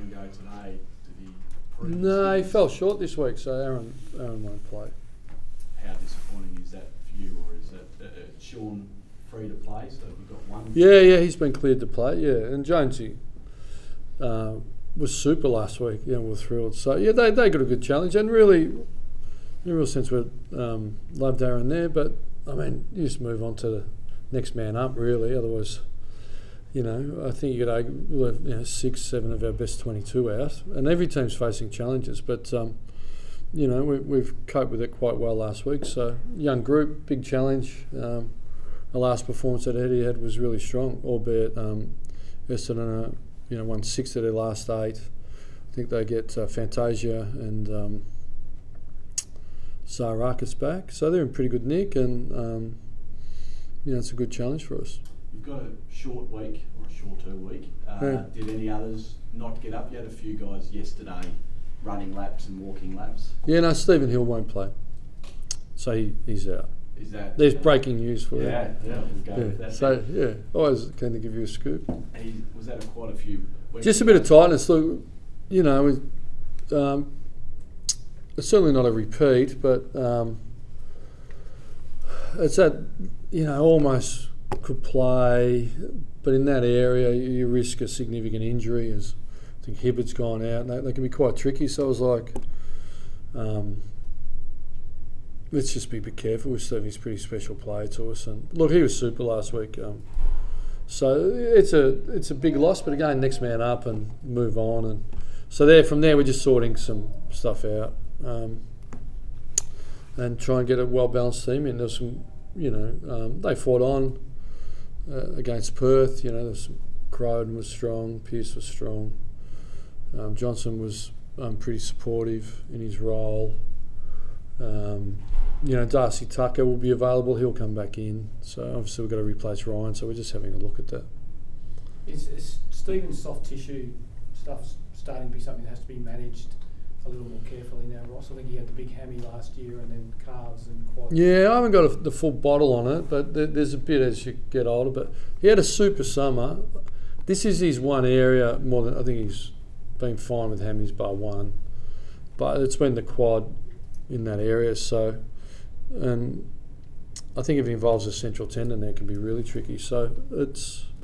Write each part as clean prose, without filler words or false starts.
Aaron go today? Did he prove No, he fell short this week, so Aaron won't play. How disappointing is that for you, or is it Sean free to play? So have you got one? Yeah, he's been cleared to play. Yeah, and Jonesy was super last week. Yeah, we're thrilled. So yeah, they got a good challenge, and really, in a real sense, we loved Aaron there. But I mean, you just move on to the next man up, really. Otherwise, I think you got we'll have 6, 7 of our best 22 out, and every team's facing challenges. But we've coped with it quite well last week. So young group, big challenge. The last performance that Eddie had was really strong, albeit Essendon won 6 of their last 8. I think they get Fantasia and Zarakis back, so they're in pretty good nick, and it's a good challenge for us. You've got a short week, or a shorter week. Did any others not get up? You had a few guys yesterday running laps and walking laps. Yeah, no, Stephen Hill won't play, so he's out. Is that? There's breaking news for you. Yeah, we'll go with that. So always keen to give you a scoop. Was that quite a few weeks? Just a bit of tightness. Look, it's certainly not a repeat, but it's that almost could play, but in that area you risk a significant injury. As I think Hibbert's gone out, and they can be quite tricky. So I was like, let's just be a bit careful with Steve. He's a pretty special player to us, and look, he was super last week. So it's a big loss, but again, next man up and move on. And so from there, we're just sorting some stuff out and try and get a well-balanced team in. There's some, they fought on against Perth. There's some, Croden was strong, Pearce was strong. Johnson was pretty supportive in his role. Darcy Tucker will be available. He'll come back in. So obviously we've got to replace Ryan. So we're just having a look at that. Is Stephen's soft tissue stuff starting to be something that has to be managed a little more carefully now, Ross? I think he had the big hammy last year, and then calves and quads. Yeah, I haven't got the full bottle on it, but there's a bit as you get older. But he had a super summer. This is his one area more than I think he's been fine with hammies bar one, but it's been the quad in that area. So, and I think if it involves a central tendon, there can be really tricky. So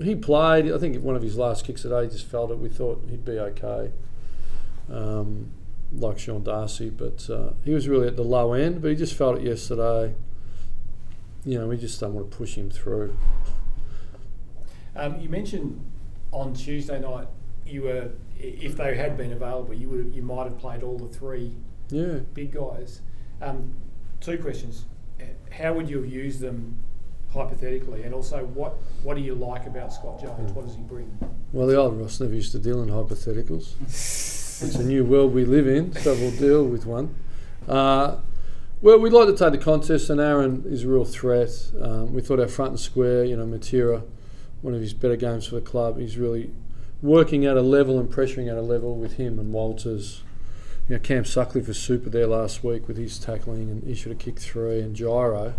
he played. I think one of his last kicks today, he just felt it. We thought he'd be okay, like Sean Darcy, but he was really at the low end. But he just felt it yesterday. We just don't want to push him through. You mentioned on Tuesday night if they had been available, you might have played all the 3 big guys. 2 questions. How would you have used them hypothetically, and also what do you like about Scott Jones? What does he bring? Well, the old Ross never used to deal in hypotheticals. It's a new world we live in, so we'll deal with one. Well, we'd like to take the contest, and Aaron is a real threat. We thought our front and square, Matera, one of his better games for the club. He's really working at a level and pressuring at a level with him and Walters. Cam Sutcliffe was super there last week with his tackling, and he should have kicked 3, and Gyro.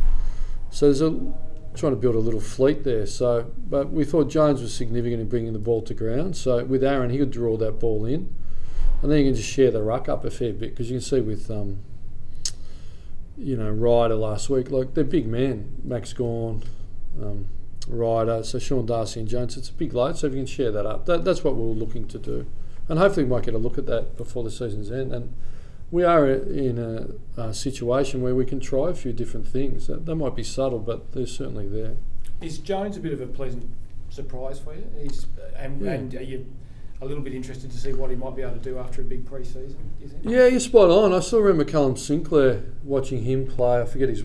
So there's trying to build a little fleet there. So, but we thought Jones was significant in bringing the ball to ground. So with Aaron, he could draw that ball in, and then you can just share the ruck up a fair bit, because you can see with Ryder last week, like they're big men. Max Gawn, Ryder, so Sean Darcy and Jones. It's a big load, so if you can share that up, that's what we're looking to do. And hopefully we might get a look at that before the season's end. And we are in a situation where we can try a few different things. They might be subtle, but they're certainly there. Is Jones a bit of a pleasant surprise for you? And are you a little bit interested to see what he might be able to do after a big pre-season, do you think? Yeah, you're spot on. I still remember Callum Sinclair watching him play. I forget is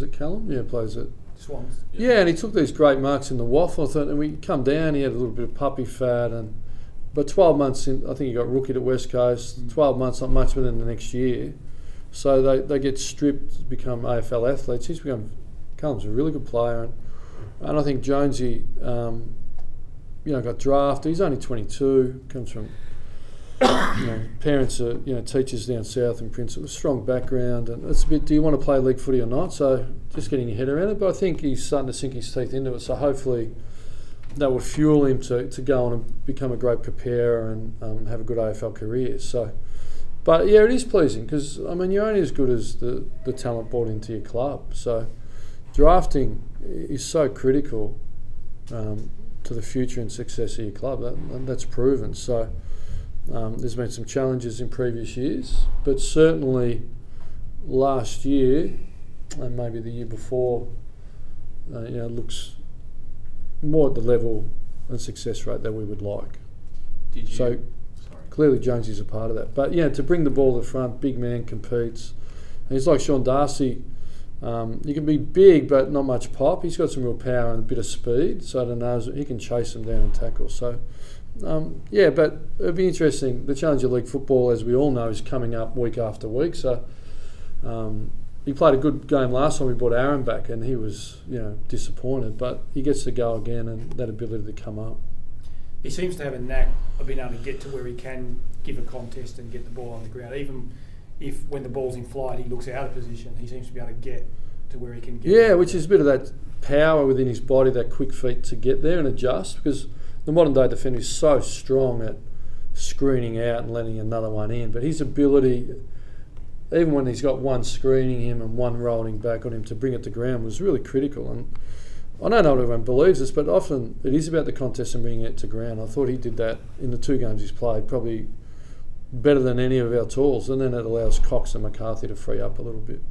it Callum? Yeah, plays it. Swans. Yeah, and he took these great marks in the waffle. I thought, and we come down, he had a little bit of puppy fat, but 12 months in, I think he got rookied at West Coast. 12 months, not much within the next year. So they get stripped to become AFL athletes. Callum's a really good player, and I think Jonesy, got drafted. He's only 22. Comes from, parents are teachers down south in Prince. It was a strong background, and it's a bit. Do you want to play league footy or not? So just getting your head around it. But I think he's starting to sink his teeth into it. So hopefully, that will fuel him to go on and become a great preparer and have a good AFL career. So, but yeah, it is pleasing because I mean you're only as good as the talent brought into your club. So drafting is so critical to the future and success of your club. That's proven. So there's been some challenges in previous years, but certainly last year and maybe the year before, looks more at the level and success rate that we would like. Clearly Jonesy's a part of that. But yeah, to bring the ball to the front, big man competes. And he's like Sean Darcy. He can be big but not much pop. He's got some real power and a bit of speed, so I don't know, he can chase them down and tackle. So but it'll be interesting. The Challenger League football, as we all know, is coming up week after week. So he played a good game last time we brought Aaron back, and he was disappointed. But he gets to go again, and that ability to come up. He seems to have a knack of being able to get to where he can give a contest and get the ball on the ground. Even if when the ball's in flight, he looks out of position, he seems to be able to get to where he can get. Yeah, which is a bit of that power within his body, that quick feet to get there and adjust, because the modern day defender is so strong at screening out and letting another one in. But his ability, even when he's got one screening him and one rolling back on him, to bring it to ground was really critical. And I don't know if everyone believes this, but often it is about the contest and bringing it to ground. I thought he did that in the 2 games he's played, probably better than any of our tools, and then it allows Cox and McCarthy to free up a little bit.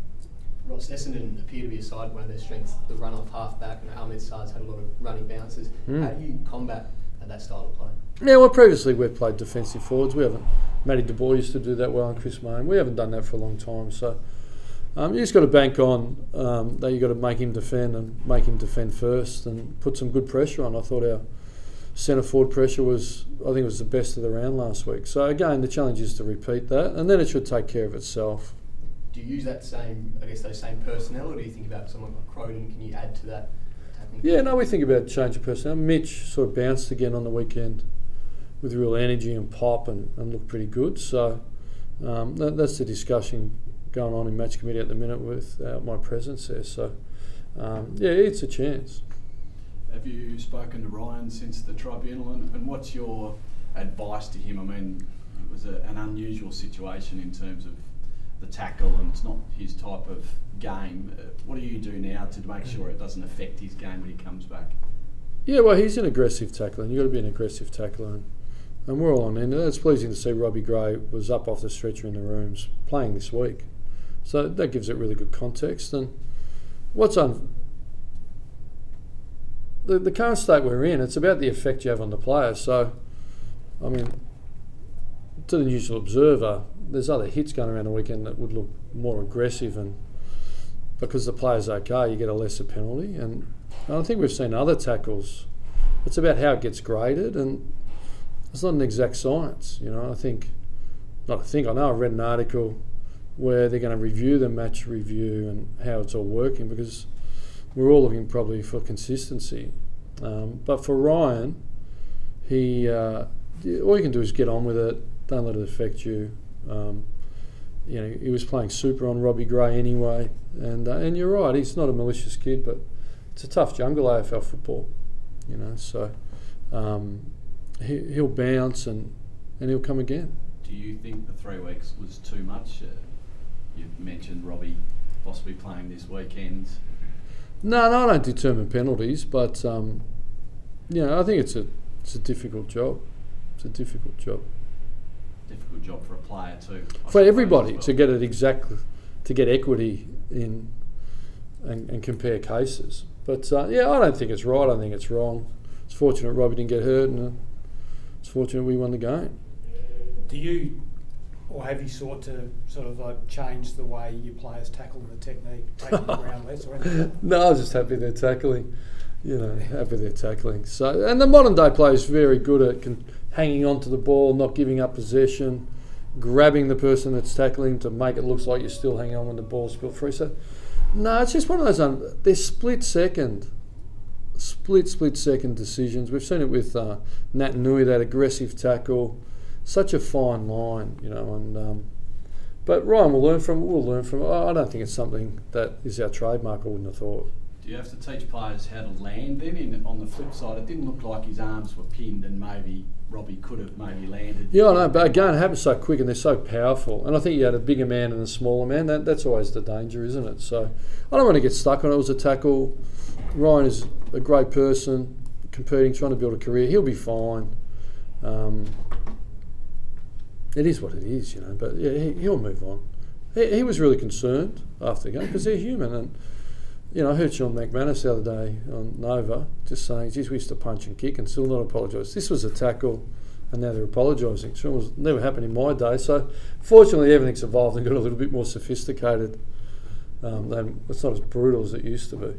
Ross, Essendon appear to be a side, one of their strengths, the run-off half-back, and Ahmed Saad's had a lot of running bounces. How do you combat that style of play? Yeah, well, previously we've played defensive forwards. We haven't. Matty De Boer used to do that well, and Chris Main. We haven't done that for a long time. So you just got to bank on that. You got to make him defend and make him defend first, and put some good pressure on. I thought our centre forward pressure was the best of the round last week. So again, the challenge is to repeat that, and then it should take care of itself. Do you use that those same personnel, or do you think about someone like Croydon? Can you add to that? Yeah, no, we think about change of personnel. Mitch sort of bounced again on the weekend with real energy and pop and looked pretty good. So that's the discussion going on in match committee at the minute with my presence there. So it's a chance. Have you spoken to Ryan since the tribunal, and what's your advice to him? I mean, it was an unusual situation in terms of the tackle, and it's not his type of game. What do you do now to make sure it doesn't affect his game when he comes back? Yeah, well, he's an aggressive tackler, and you've got to be an aggressive tackler, and we're all on end. It's pleasing to see Robbie Gray was up off the stretcher in the rooms playing this week. So that gives it really good context. And the current state we're in, it's about the effect you have on the player. So, I mean, to the neutral observer, there's other hits going around the weekend that would look more aggressive, and because the player's okay, you get a lesser penalty. And I think we've seen other tackles. It's about how it gets graded, and it's not an exact science. I know I read an article where they're going to review the match review and how it's all working, because we're all looking probably for consistency. But for Ryan, all you can do is get on with it. Don't let it affect you. He was playing super on Robbie Gray anyway, and you're right, he's not a malicious kid, but it's a tough jungle, AFL football, so he'll bounce and he'll come again. Do you think the 3 weeks was too much? You've mentioned Robbie possibly playing this weekend. No, I don't determine penalties, but I think it's a difficult job. It's a difficult job. Difficult job for a player too. For everybody to get it exactly, to get equity in and compare cases. But I don't think it's right. I think it's wrong. It's fortunate Robbie didn't get hurt, and it's fortunate we won the game. Do you, or have you sought to sort of like change the way your players tackle and the technique, taking the ground less or anything? No, I was just happy they're tackling. Happy they're tackling. So, and the modern day player is very good at hanging on to the ball, not giving up possession, grabbing the person that's tackling to make it look like you're still hanging on when the ball's spilled free. So, no, it's just one of those. They're split second decisions. We've seen it with Nat Nui, that aggressive tackle. Such a fine line, but Ryan will learn from it. I don't think it's something that is our trademark. I wouldn't have thought. Do you have to teach players how to land then? On the flip side, it didn't look like his arms were pinned and maybe Robbie could have maybe landed. Yeah, I know, but again, it happens so quick and they're so powerful. And I think you had a bigger man and a smaller man. That's always the danger, isn't it? So I don't want to get stuck on it. It was a tackle. Ryan is a great person, competing, trying to build a career. He'll be fine. It is what it is, you know, but yeah, he'll move on. He was really concerned after the game because they're human. And, you know, I heard Sean McManus the other day on Nova just saying, geez, we used to punch and kick and still not apologise. This was a tackle and now they're apologising. Sean was never happened in my day. So fortunately everything's evolved and got a little bit more sophisticated. It's not as brutal as it used to be.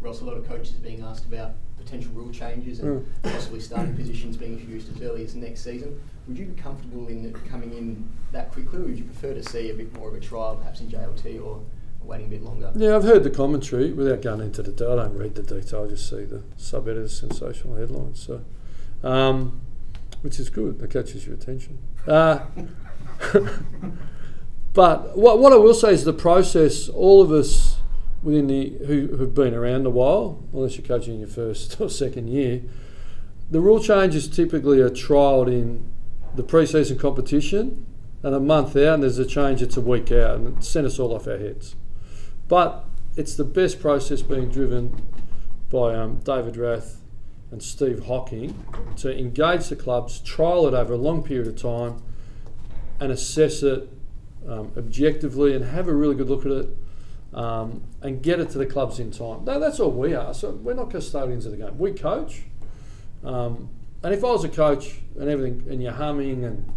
Ross, a lot of coaches are being asked about potential rule changes and possibly starting positions being introduced as early as next season. Would you be comfortable in it coming in that quickly, or would you prefer to see a bit more of a trial, perhaps in JLT, or waiting a bit longer? Yeah, I've heard the commentary without going into the detail. I don't read the detail, I just see the sub-editor's sensational headlines. So, which is good, that catches your attention. But what I will say is the process, all of us within who've been around a while, unless you're coaching in your first or second year, the rule changes typically are trialled in the pre-season competition, and a month out, and there's a change, it's a week out, and it sent us all off our heads. But it's the best process being driven by David Rath and Steve Hocking to engage the clubs, trial it over a long period of time, and assess it objectively, and have a really good look at it, and get it to the clubs in time. That's all we are. So we're not custodians of the game. We coach. And if I was a coach and everything, and you're humming and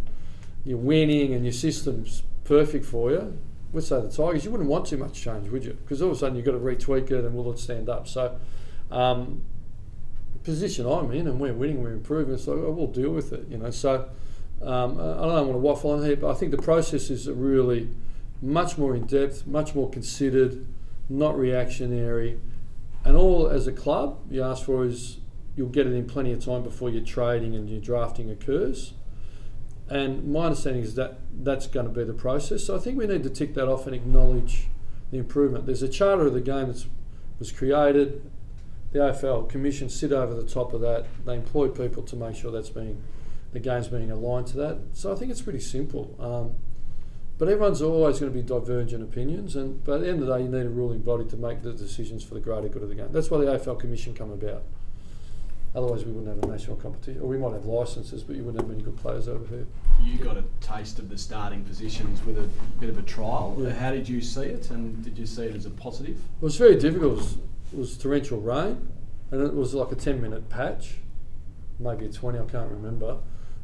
you're winning and your system's perfect for you, we'd say the Tigers, you wouldn't want too much change, would you? Because all of a sudden you've got to retweak it and will it stand up? So position I'm in, and we're winning, we're improving, so we'll deal with it, you know. So I don't want to waffle on here, but I think the processes are really much more in depth, much more considered, not reactionary, and all as a club you ask for is you'll get it in plenty of time before your trading and your drafting occurs. And my understanding is that that's going to be the process. So I think we need to tick that off and acknowledge the improvement. There's a charter of the game that was created. The AFL Commission sit over the top of that. They employ people to make sure the game's being aligned to that. So I think it's pretty simple. But everyone's always going to be divergent opinions. But at the end of the day, you need a ruling body to make the decisions for the greater good of the game. That's why the AFL Commission come about. Otherwise, we wouldn't have a national competition, or we might have licences, but you wouldn't have many good players over here. You got a taste of the starting positions with a bit of a trial. Yeah. How did you see it, and did you see it as a positive? It was very difficult. It was torrential rain, and it was like a 10-minute patch, maybe a 20, I can't remember.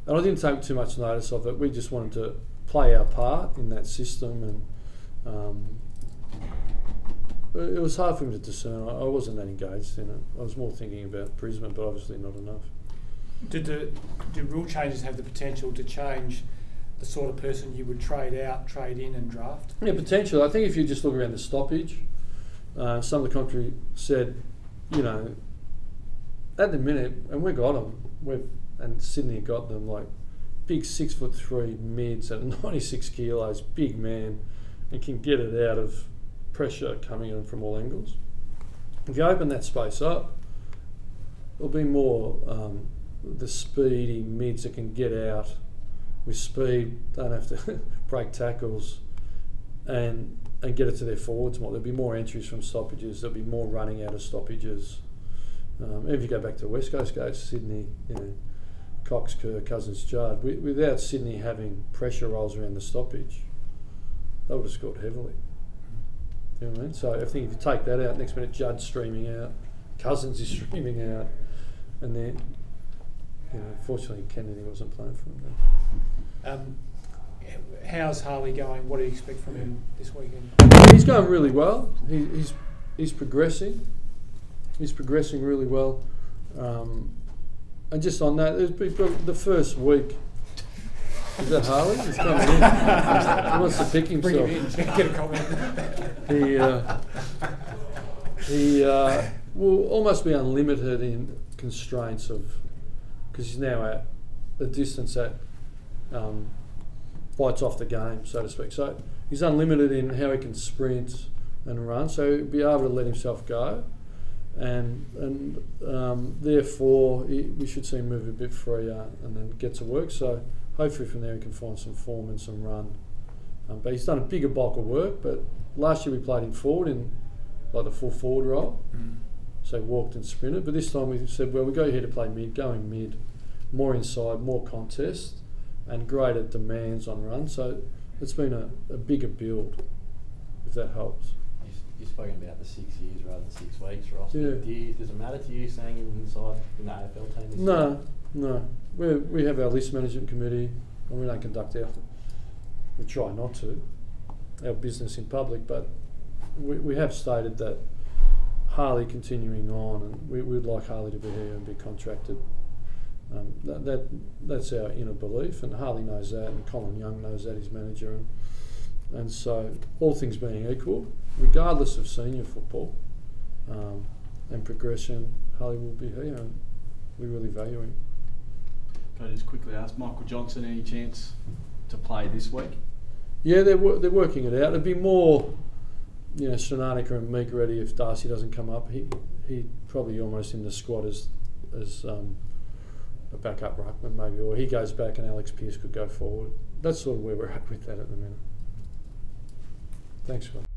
And I didn't take too much notice of it. We just wanted to play our part in that system, and it was hard for me to discern. I wasn't that engaged in it. I was more thinking about Brisbane, but obviously not enough. Do rule changes have the potential to change the sort of person you would trade out, trade in and draft? Yeah, potentially. I think if you just look around the stoppage, some of the commentary said, you know, at the minute, and we got them, and Sydney got them, like big 6'3" mids at 96 kilos, big man, and can get it out of pressure coming in from all angles. If you open that space up, there'll be more the speedy mids that can get out with speed, don't have to break tackles, and get it to their forwards more. There'll be more entries from stoppages. There'll be more running out of stoppages. If you go back to West Coast games, Sydney, you know, Cox, Kerr, Cousins, Judd, without Sydney having pressure rolls around the stoppage, they would have scored heavily. You know what I mean? So I think if you take that out, next minute Judd's streaming out, Cousins is streaming out, and then, you know, fortunately Kennedy wasn't playing for him then. How's Harley going? What do you expect from him this weekend? He's going really well. He's progressing. He's progressing really well. And just on that, the first week. Is that Harley? He's coming in. He wants to pick himself. Bring him in. Get a comment. He will almost be unlimited in constraints of, because he's now at a distance that bites off the game, so to speak. So he's unlimited in how he can sprint and run. So he'll be able to let himself go. and therefore we should see him move a bit freer and then get to work. So hopefully from there he can find some form and some run. But he's done a bigger bulk of work. But last year we played him forward in like the full forward role, so he walked and sprinted. But this time we said, well, we go here to play mid, going mid, more inside, more contest, and greater demands on run. So it's been a bigger build, if that helps. You've spoken about the 6 years rather than 6 weeks, Ross. Yeah. Does it matter to you staying inside in the AFL team this year? No. We have our list management committee, and we don't conduct we try not to, our business in public, but we have stated that Harley continuing on, and we would like Harley to be here and be contracted. That's our inner belief, and Harley knows that, and Colin Young knows that, his manager, and so all things being equal, regardless of senior football and progression, Harley will be here, and we really value him. Can I just quickly ask Michael Johnson, any chance to play this week? Yeah, they're working it out. It'd be more, Srinanika and Meek ready if Darcy doesn't come up. He probably almost in the squad as a backup ruckman maybe, or he goes back and Alex Pearce could go forward. That's sort of where we're at with that at the minute. Thanks, Scott.